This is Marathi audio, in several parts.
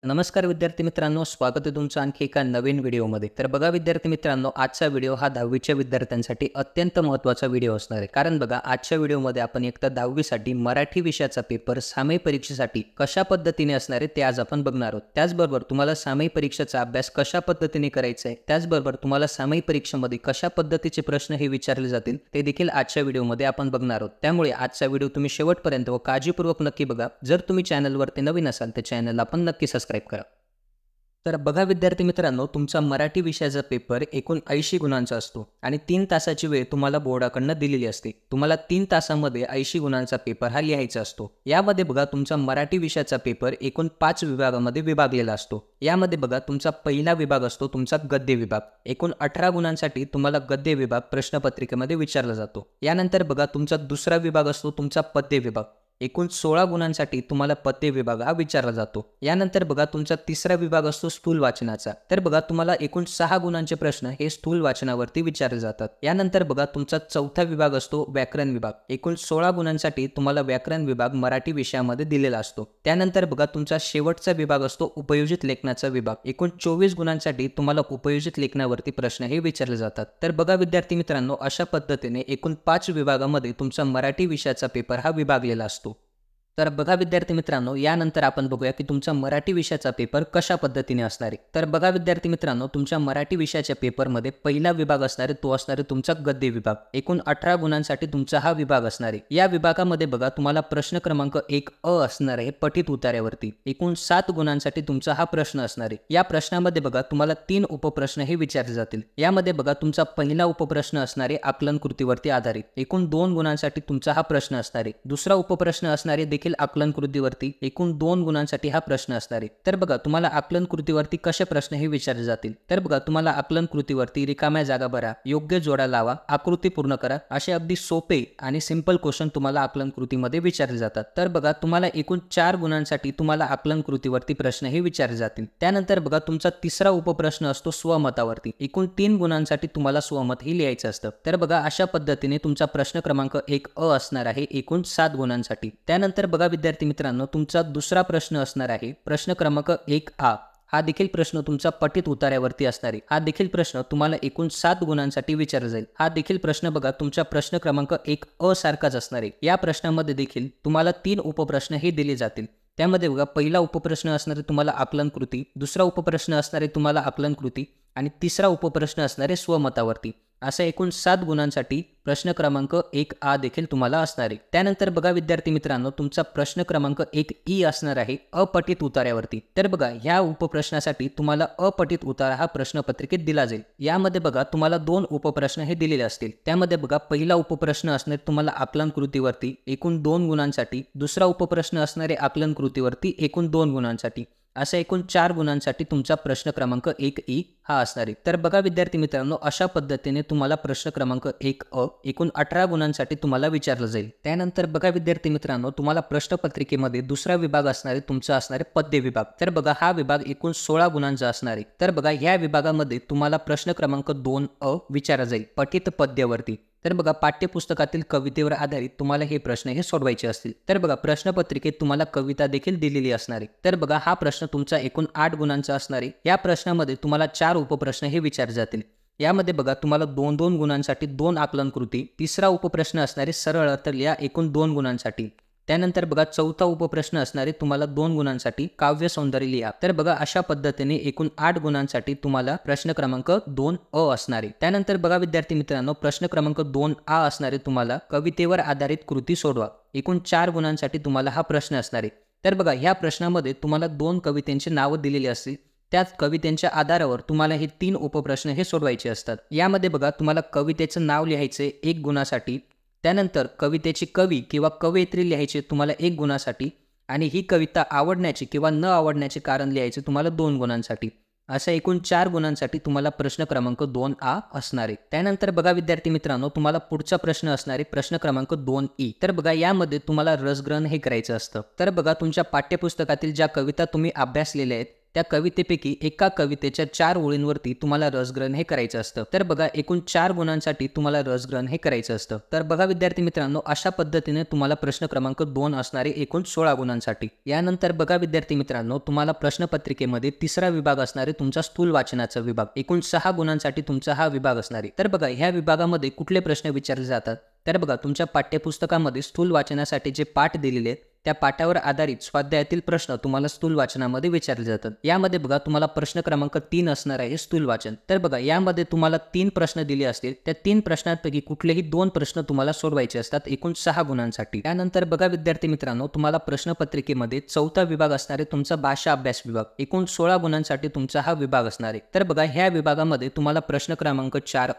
नमस्कार विद्यार्थी मित्रांनो, स्वागत आहे तुमचं आणखी एका नवीन व्हिडिओमध्ये. तर बघा विद्यार्थी मित्रांनो, आजचा व्हिडिओ हा 10वीच्या विद्यार्थ्यांसाठी अत्यंत महत्त्वाचा व्हिडिओ असणार आहे. कारण बघा आजच्या व्हिडिओमध्ये आपण एकतर 10वीसाठी मराठी विषयाचा पेपर सामायिक परीक्षेसाठी कशा पद्धतीने असणार आहे ते आज आपण बघणार आहोत. त्याचबरोबर तुम्हाला सामायिक परीक्षेचा अभ्यास कशा पद्धतीने करायचा आहे, त्याचबरोबर तुम्हाला सामायिक परीक्षेमध्ये कशा पद्धतीचे प्रश्न हे विचारले जातील ते देखील आजच्या व्हिडिओमध्ये आपण बघणार आहोत. त्यामुळे आजचा व्हिडिओ तुम्ही शेवटपर्यंत व काळजीपूर्वक नक्की बघा. जर तुम्ही चॅनलवरती नवीन असाल तर चॅनलला आपण नक्की सबस्क्राईब करा. तर बघा विद्यार्थी मित्रांनो, तुमचा मराठी विषयाचा पेपर एकूण 80 गुणांचा असतो आणि 3 तासाची वेळ तुम्हाला बोर्डाकडनं दिलेली असते. तुम्हाला 3 तासामध्ये 80 गुणांचा पेपर हा लिहायचा असतो. यामध्ये बघा तुमचा मराठी विषयाचा पेपर एकूण 5 विभागामध्ये विभागलेला असतो. यामध्ये बघा तुमचा पहिला विभाग असतो तुमचा गद्य विभाग. एकूण 18 गुणांसाठी तुम्हाला गद्य विभाग प्रश्नपत्रिकेमध्ये विचारला जातो. यानंतर बघा तुमचा दुसरा विभाग असतो तुमचा पद्य विभाग. एकूण 16 गुणांसाठी तुम्हाला पद्य विभाग हा विचारला जातो. यानंतर बघा तुमचा तिसरा विभाग असतो स्थूल वाचनाचा. तर बघा तुम्हाला एकूण 6 गुणांचे प्रश्न हे स्थूल वाचनावरती विचारले जातात. यानंतर बघा तुमचा चौथा विभाग असतो व्याकरण विभाग. एकूण 16 गुणांसाठी तुम्हाला व्याकरण विभाग मराठी विषयामध्ये दिलेला असतो. त्यानंतर बघा तुमचा शेवटचा विभाग असतो उपयोजित लेखनाचा विभाग. एकूण 24 गुणांसाठी तुम्हाला उपयोजित लेखनावरती प्रश्न हे विचारले जातात. तर बघा विद्यार्थी मित्रांनो, अशा पद्धतीने एकूण 5 विभागामध्ये तुमचा मराठी विषयाचा पेपर हा विभागलेला असतो. तर बघा विद्यार्थी मित्रांनो, यानंतर आपण बघूया की तुमचा मराठी विषयाचा पेपर कशा पद्धतीने असणार आहे. तर बघा विद्यार्थी मित्रांनो, तुमच्या मराठी विषयाच्या पेपरमध्ये पहिला विभाग असणार आहे तो असणार आहे तुमचा गद्य विभाग. एकूण 18 गुणांसाठी तुमचा हा विभाग असणार आहे. या विभागामध्ये बघा तुम्हाला प्रश्न क्रमांक 1 अ असणार आहे पठित उतार्यावरती. एकूण 7 गुणांसाठी तुमचा हा प्रश्न असणार आहे. या प्रश्नामध्ये बघा तुम्हाला 3 उपप्रश्न हे विचारले जातील. यामध्ये बघा तुमचा पहिला उपप्रश्न असणार आहे आकलन कृतीवरती आधारित. एकूण 2 गुणांसाठी तुमचा हा प्रश्न असणार आहे. दुसरा उपप्रश्न असणार आहे आकलन कृतीवरती. एकूण 2 गुणांसाठी हा प्रश्न असणार आहे. तर बघा तुम्हाला आकलन कृतीवरती कसे प्रश्न हे विचारले जातील. तर बघा तुम्हाला आकलन कृतीवरती रिकाम्या जागा भरा, योग्य जोड्या लावा, आकृती पूर्ण करा, असे अगदी सोपे आणि सिंपल क्वेश्चन तुम्हाला आकलन कृतीमध्ये विचारले जातात. तर बघा तुम्हाला एकूण 4 गुणांसाठी तुम्हाला आकलन कृतीवरती प्रश्न हे विचारले जातील. त्यानंतर बघा तुमचा तिसरा उपप्रश्न असतो स्वमतावरती. एकूण 3 गुणांसाठी तुम्हाला स्वमत ही लिहायचं असतं. तर बघा अशा पद्धतीने तुमचा प्रश्न क्रमांक 1 अ असणार आहे एकूण 7 गुणांसाठी. त्यानंतर बघा विद्यार्थी मित्रांनो, तुमचा दुसरा प्रश्न असणार आहे प्रश्न क्रमांक 1 आ. हा देखील प्रश्न तुमचा पठित उतार्यावरती असणार आहे. हा देखील प्रश्न तुम्हाला एकूण 7 गुणांसाठी विचारला जाईल. हा देखील प्रश्न बघा तुमच्या प्रश्न क्रमांक 1 अ सारखाच असणार आहे. या प्रश्नामध्ये देखील तुम्हाला 3 उपप्रश्न हे दिले जातील. त्यामध्ये बघा पहिला उपप्रश्न असणार आहे तुम्हाला आकलन कृती, दुसरा उपप्रश्न असणार आहे तुम्हाला आकलन कृती आणि तिसरा उपप्रश्न असणार आहे स्वमतावरती. असा एकूण 7 गुणांसाठी प्रश्न क्रमांक 1 आ देखील तुम्हाला असणार आहे. त्यानंतर बघा विद्यार्थी मित्रांनो, तुमचा प्रश्न क्रमांक 1 ई असणार आहे अपठित उतार्यावरती. तर बघा ह्या उपप्रश्नासाठी तुम्हाला अपठित उतारा हा प्रश्नपत्रिकेत दिला जाईल. यामध्ये बघा तुम्हाला 2 उपप्रश्न हे दिलेले असतील. त्यामध्ये बघा पहिला उपप्रश्न असणार तुम्हाला आकलन कृतीवरती एकूण 2 गुणांसाठी, दुसरा उपप्रश्न असणारे आकलन कृतीवरती एकूण 2 गुणांसाठी. असा एकूण 4 गुणांसाठी तुमचा प्रश्न क्रमांक 1 ई हा असणार आहे. तर बघा विद्यार्थी मित्रांनो, अशा पद्धतीने तुम्हाला प्रश्न क्रमांक 1 अ एकूण 18 गुणांसाठी तुम्हाला विचारलं जाईल. त्यानंतर बघा विद्यार्थी मित्रांनो, तुम्हाला प्रश्नपत्रिकेमध्ये दुसरा विभाग असणार आहे तुमचा असणार आहे पद्य विभाग. तर बघा हा विभाग एकूण 16 गुणांचा असणार आहे. तर बघा ह्या विभागामध्ये तुम्हाला प्रश्न क्रमांक 2 अ विचारला जाईल पठित पद्यावरती. तर बघा पाठ्यपुस्तकातील कवितेवर आधारित तुम्हाला हे प्रश्न हे सोडवायचे असतील. तर बघा प्रश्नपत्रिकेत तुम्हाला कविता देखील दिलेली असणार आहे. तर बघा हा प्रश्न तुमचा एकूण 8 गुणांचा असणार आहे. या प्रश्नामध्ये तुम्हाला 4 उपप्रश्न हे विचारले जातील. यामध्ये बघा तुम्हाला 2-2 गुणांसाठी 2 आकलन कृती, तिसरा उपप्रश्न असणारे सरळ अर्थ लिहा एकूण 2 गुणांसाठी. त्यानंतर बघा चौथा उपप्रश्न असणारे तुम्हाला 2 गुणांसाठी काव्य सौंदर्य लिहा. तर बघा अशा पद्धतीने एकूण 8 गुणांसाठी तुम्हाला प्रश्न क्रमांक 2 अ असणारे. त्यानंतर बघा विद्यार्थी मित्रांनो, प्रश्न क्रमांक 2 आ असणारे तुम्हाला कवितेवर आधारित कृती सोडवा. एकूण 4 गुणांसाठी तुम्हाला हा प्रश्न असणार आहे. तर बघा ह्या प्रश्नामध्ये तुम्हाला 2 कवितेंची नावं दिलेली असतील. त्याच कवितेच्या आधारावर तुम्हाला हे 3 उपप्रश्न हे सोडवायचे असतात. यामध्ये बघा तुम्हाला कवितेचं नाव लिहायचे 1 गुणासाठी, त्यानंतर कवितेची कवी किंवा कवयित्री लिहायचे तुम्हाला 1 गुणासाठी आणि ही कविता आवडण्याचे किंवा न आवडण्याचे कारण लिहायचे तुम्हाला 2 गुणांसाठी. अशा एकूण 4 गुणांसाठी तुम्हाला प्रश्न क्रमांक 2 आ असणार आहे. त्यानंतर बघा विद्यार्थी मित्रांनो, तुम्हाला पुढचा प्रश्न असणार आहे प्रश्न क्रमांक 2 ई. तर बघा यामध्ये तुम्हाला रसग्रहण हे करायचं असतं. तर बघा तुमच्या पाठ्यपुस्तकातील ज्या कविता तुम्ही अभ्यासलेल्या आहेत त्या कवितेपैकी एका कवितेच्या 4 ओळींवरती तुम्हाला रसग्रहण हे करायचं असतं. तर बघा एकूण 4 गुणांसाठी तुम्हाला रसग्रहण हे करायचं असतं. तर बघा विद्यार्थी मित्रांनो, अशा पद्धतीने तुम्हाला प्रश्न क्रमांक 2 असणारे एकूण 16 गुणांसाठी. यानंतर बघा विद्यार्थी मित्रांनो, तुम्हाला प्रश्नपत्रिकेमध्ये तिसरा विभाग असणारे तुमचा स्थूल वाचनाचा विभाग. एकूण 6 गुणांसाठी तुमचा हा विभाग असणार आहे. तर बघा ह्या विभागामध्ये कुठले प्रश्न विचारले जातात? तर बघा तुमच्या पाठ्यपुस्तकामध्ये स्थूल वाचनासाठी जे पाठ दिलेले आहेत त्या पाठावर आधारित स्वाध्यायातील प्रश्न तुम्हाला स्थूल वाचनामध्ये विचारले जातात. यामध्ये बघा तुम्हाला प्रश्न क्रमांक 3 असणार आहे स्थूल वाचन. तर बघा यामध्ये तुम्हाला 3 प्रश्न दिले असतील. त्या 3 प्रश्नांपैकी कुठलेही 2 प्रश्न तुम्हाला सोडवायचे असतात एकूण 6 गुणांसाठी. त्यानंतर बघा विद्यार्थी मित्रांनो, तुम्हाला प्रश्नपत्रिकेमध्ये चौथा विभाग असणार आहे तुमचा भाषा अभ्यास विभाग. एकूण 16 गुणांसाठी तुमचा हा विभाग असणार आहे. तर बघा ह्या विभागामध्ये तुम्हाला प्रश्न क्रमांक 4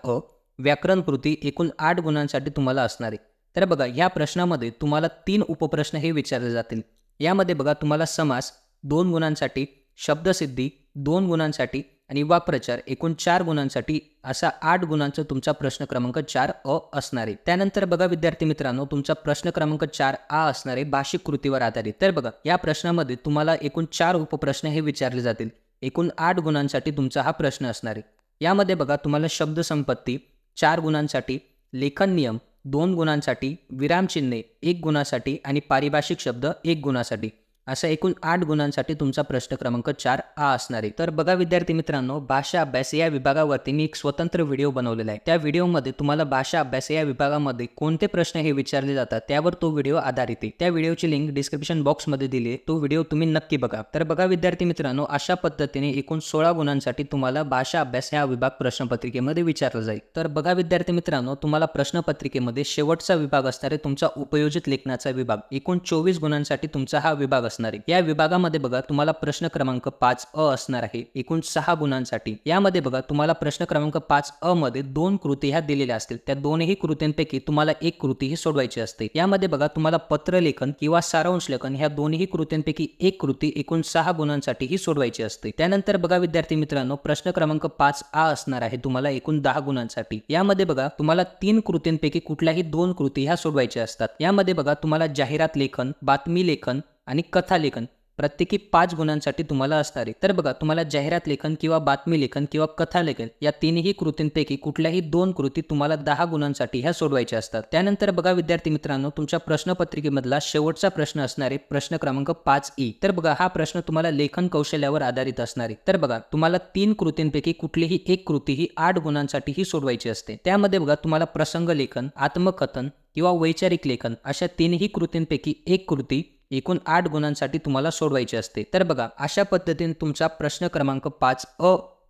व्याकरण कृती एकूण 8 गुणांसाठी तुम्हाला असणार आहे. तर बघा ह्या प्रश्नामध्ये तुम्हाला 3 उपप्रश्न हे विचारले जातील. यामध्ये बघा तुम्हाला समास 2 गुणांसाठी, शब्दसिद्धी 2 गुणांसाठी आणि वाक्प्रचार एकूण 4 गुणांसाठी असा 8 गुणांचा तुमचा प्रश्न क्रमांक 4 असणार आहे. त्यानंतर बघा विद्यार्थी मित्रांनो, तुमचा प्रश्न क्रमांक 4 असणार आहे भाषिक कृतीवर आधारित. तर बघा या प्रश्नामध्ये तुम्हाला एकूण 4 उपप्रश्न हे विचारले जातील. एकूण 8 गुणांसाठी तुमचा हा प्रश्न असणार आहे. यामध्ये बघा तुम्हाला शब्दसंपत्ती 4 गुणांसाठी, लेखन नियम 2 गुणांसाठी, विरामचिन्हे 1 गुणासाठी आणि पारिभाषिक शब्द 1 गुणासाठी असा एकूण 8 गुणांसाठी तुमचा प्रश्न क्रमांक 4 असणार आहे. तर बघा विद्यार्थी मित्रांनो, भाषा अभ्यास या विभागावरती मी एक स्वतंत्र व्हिडिओ बनवलेला आहे. त्या व्हिडिओमध्ये तुम्हाला भाषा अभ्यास या विभागामध्ये कोणते प्रश्न हे विचारले जातात त्यावर तो व्हिडिओ आधारित आहे. त्या व्हिडिओची लिंक डिस्क्रिप्शन बॉक्समध्ये दिली आहे. तो व्हिडिओ तुम्ही नक्की बघा. तर बघा विद्यार्थी मित्रांनो, अशा पद्धतीने एकूण 16 गुणांसाठी तुम्हाला भाषा अभ्यास हा विभाग प्रश्नपत्रिकेमध्ये विचारला जाईल. तर बघा विद्यार्थी मित्रांनो, तुम्हाला प्रश्नपत्रिकेमध्ये शेवटचा विभाग असणार आहे तुमचा उपयोजित लेखनाचा विभाग. एकूण 24 गुणांसाठी तुमचा हा विभाग असणार आहे. या विभागामध्ये बघा तुम्हाला प्रश्न क्रमांक 5 असणार आहे एकूण 6 गुणांसाठी. यामध्ये बघा तुम्हाला प्रश्न क्रमांक 5 मध्ये 2 कृती ह्या दिलेल्या असतील. त्या दोन्ही कृतींपैकी तुम्हाला एक कृती ही सोडवायची असते. यामध्ये बघा तुम्हाला पत्रलेखन किंवा सारांश लेखन ह्या दोन्ही कृतींपैकी एक कृती एकूण 6 गुणांसाठी ही सोडवायची असते. त्यानंतर बघा विद्यार्थी मित्रांनो, प्रश्न क्रमांक 5 असणार आहे तुम्हाला एकूण 10 गुणांसाठी. यामध्ये बघा तुम्हाला 3 कृतींपैकी कुठल्याही 2 कृती ह्या सोडवायच्या असतात. यामध्ये बघा तुम्हाला जाहिरात लेखन, बातमी लेखन आणि कथा लेखन प्रत्येकी 5 गुणांसाठी तुम्हाला असणार आहे. तर बघा तुम्हाला जाहिरात लेखन किंवा बातमी लेखन किंवा कथा लेखन या तिन्ही कृतींपैकी कुठल्याही 2 कृती तुम्हाला 10 गुणांसाठी ह्या सोडवायच्या असतात. त्यानंतर बघा विद्यार्थी मित्रांनो, तुमच्या प्रश्नपत्रिकेमधला शेवटचा प्रश्न असणार आहे प्रश्न क्रमांक 5 तर बघा हा प्रश्न तुम्हाला लेखन कौशल्यावर आधारित असणार आहे. तर बघा तुम्हाला 3 कृतींपैकी कुठलीही एक कृती ही 8 गुणांसाठी ही सोडवायची असते. त्यामध्ये बघा तुम्हाला प्रसंग लेखन, आत्मकथन किंवा वैचारिक लेखन अशा तिन्ही कृतींपैकी एक कृती एकूण 8 गुणांसाठी तुम्हाला सोडवायची असते. तर बघा अशा पद्धतीने तुमचा प्रश्न क्रमांक 5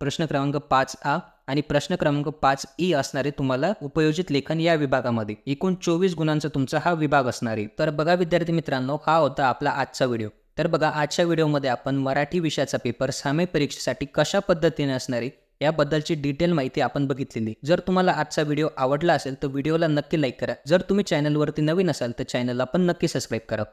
प्रश्न क्रमांक 5 आणि प्रश्न क्रमांक 5 असणारे तुम्हाला उपयोजित लेखन या विभागामध्ये एकूण 24 गुणांचा तुमचा हा विभाग असणार आहे. तर बघा विद्यार्थी मित्रांनो, हा होता आपला आजचा व्हिडिओ. तर बघा आजच्या व्हिडिओमध्ये आपण मराठी विषयाचा पेपर सामायिक परीक्षेसाठी कशा पद्धतीने असणार आहे याबद्दलची डिटेल माहिती आपण बघितलेली. जर तुम्हाला आजचा व्हिडिओ आवडला असेल तर व्हिडिओला नक्की लाईक करा. जर तुम्ही चॅनलवरती नवीन असाल तर चॅनलला पण नक्की सबस्क्राईब करा.